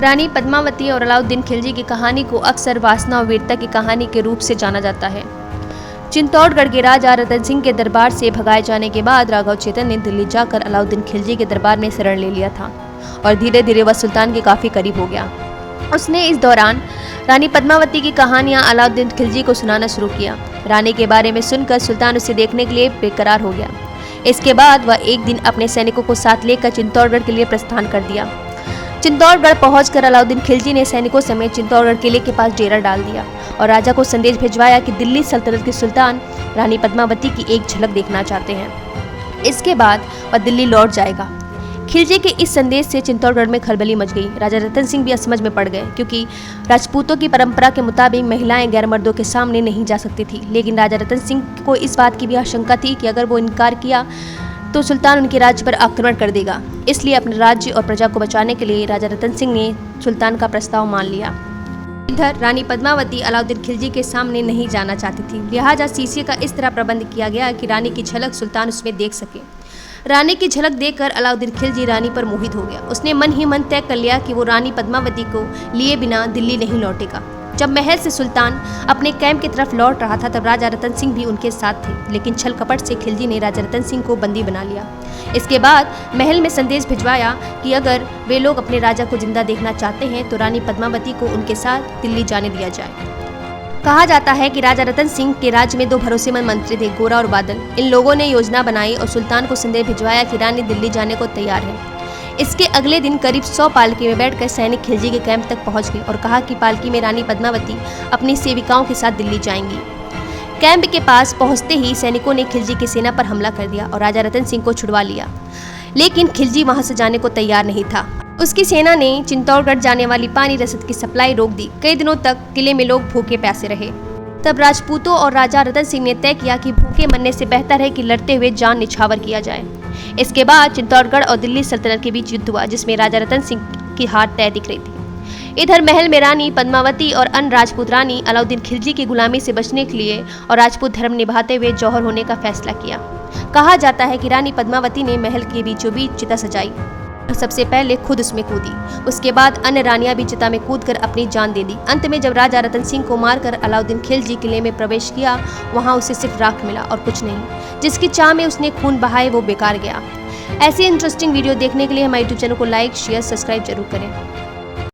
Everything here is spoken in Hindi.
रानी पद्मावती और अलाउद्दीन खिलजी की कहानी को अक्सर वासना और वीरता की कहानी के रूप से जाना जाता है। चित्तौड़गढ़ के राजा रतन सिंह के दरबार से भगाए जाने के बाद राघव चेतन ने दिल्ली जाकर अलाउद्दीन खिलजी के दरबार में शरण ले लिया था और धीरे धीरे वह सुल्तान के काफी करीब हो गया। उसने इस दौरान रानी पद्मावती की कहानियां अलाउद्दीन खिलजी को सुनाना शुरू किया। रानी के बारे में सुनकर सुल्तान उसे देखने के लिए बेकरार हो गया। इसके बाद वह एक दिन अपने सैनिकों को साथ लेकर चित्तौड़गढ़ के लिए प्रस्थान कर दिया। चित्तौड़गढ़ पहुंचकर अलाउद्दीन खिलजी ने सैनिकों समेत चित्तौड़गढ़ किले के पास डेरा डाल दिया और राजा को संदेश भिजवाया कि दिल्ली सल्तनत के सुल्तान रानी पद्मावती की एक झलक देखना चाहते हैं। इसके बाद वह दिल्ली लौट जाएगा। खिलजी के इस संदेश से चित्तौड़गढ़ में खलबली मच गई। राजा रतन सिंह भी असमझ में पड़ गए, क्योंकि राजपूतों की परंपरा के मुताबिक महिलाएं गैर मर्दों के सामने नहीं जा सकती थी। लेकिन राजा रतन सिंह को इस बात की भी आशंका थी कि अगर वो इनकार किया तो सुल्तान उनके राज्य पर आक्रमण कर देगा। इसलिए अपने राज्य और प्रजा को बचाने के लिए राजा रतन सिंह ने सुल्तान का प्रस्ताव मान लिया। इधर रानी पद्मावती अलाउद्दीन खिलजी के सामने नहीं जाना चाहती थी, लिहाजा शीशे का इस तरह प्रबंध किया गया कि रानी की झलक सुल्तान उसमें देख सके। रानी की झलक देखकर अलाउद्दीन खिलजी रानी पर मोहित हो गया। उसने मन ही मन तय कर लिया कि वो रानी पद्मावती को लिए बिना दिल्ली नहीं लौटेगा। जब महल से सुल्तान अपने कैंप की तरफ लौट रहा था तब राजा रतन सिंह भी उनके साथ थे, लेकिन छल कपट से खिलजी ने राजा रतन सिंह को बंदी बना लिया। इसके बाद महल में संदेश भिजवाया कि अगर वे लोग अपने राजा को जिंदा देखना चाहते हैं तो रानी पद्मावती को उनके साथ दिल्ली जाने दिया जाए। कहा जाता है कि राजा रतन सिंह के राज्य में दो भरोसेमंद मंत्री थे, गोरा और बादल। इन लोगों ने योजना बनाई और सुल्तान को संदेश भिजवाया कि रानी दिल्ली जाने को तैयार है। इसके अगले दिन करीब 100 पालकी में बैठकर सैनिक खिलजी के कैंप तक पहुंच गए और कहा कि पालकी में रानी पद्मावती अपनी सेविकाओं के साथ दिल्ली जाएंगी। कैंप के पास पहुंचते ही सैनिकों ने खिलजी की सेना पर हमला कर दिया और राजा रतन सिंह को छुड़वा लिया। लेकिन खिलजी वहां से जाने को तैयार नहीं था। उसकी सेना ने चित्तौड़गढ़ जाने वाली पानी रसद की सप्लाई रोक दी। कई दिनों तक किले में लोग भूखे प्यासे रहे। तब राजपूतों और राजा रतन सिंह ने तय किया कि भूखे मरने से बेहतर है कि लड़ते हुए जान निछावर किया जाए। इसके बाद चित्तौड़गढ़ और दिल्ली सल्तनत के बीच युद्ध हुआ, जिसमें राजा रतन सिंह की हार तय दिख रही थी। इधर महल में रानी पद्मावती और अन्य राजपूत रानी अलाउद्दीन खिलजी की गुलामी से बचने के लिए और राजपूत धर्म निभाते हुए जौहर होने का फैसला किया। कहा जाता है कि रानी पद्मावती ने महल के बीचों बीच चिता सजाई। सबसे पहले खुद उसमें कूदी, उसके बाद अन्य रानियां भी चिता में कूदकर अपनी जान दे दी। अंत में जब राजा रतन सिंह को मारकर अलाउद्दीन खिलजी किले में प्रवेश किया, वहां उसे सिर्फ राख मिला और कुछ नहीं। जिसकी चाह में उसने खून बहाए वो बेकार गया। ऐसी इंटरेस्टिंग वीडियो देखने के लिए हमारे यूट्यूब चैनल को लाइक, शेयर, सब्सक्राइब जरूर करें।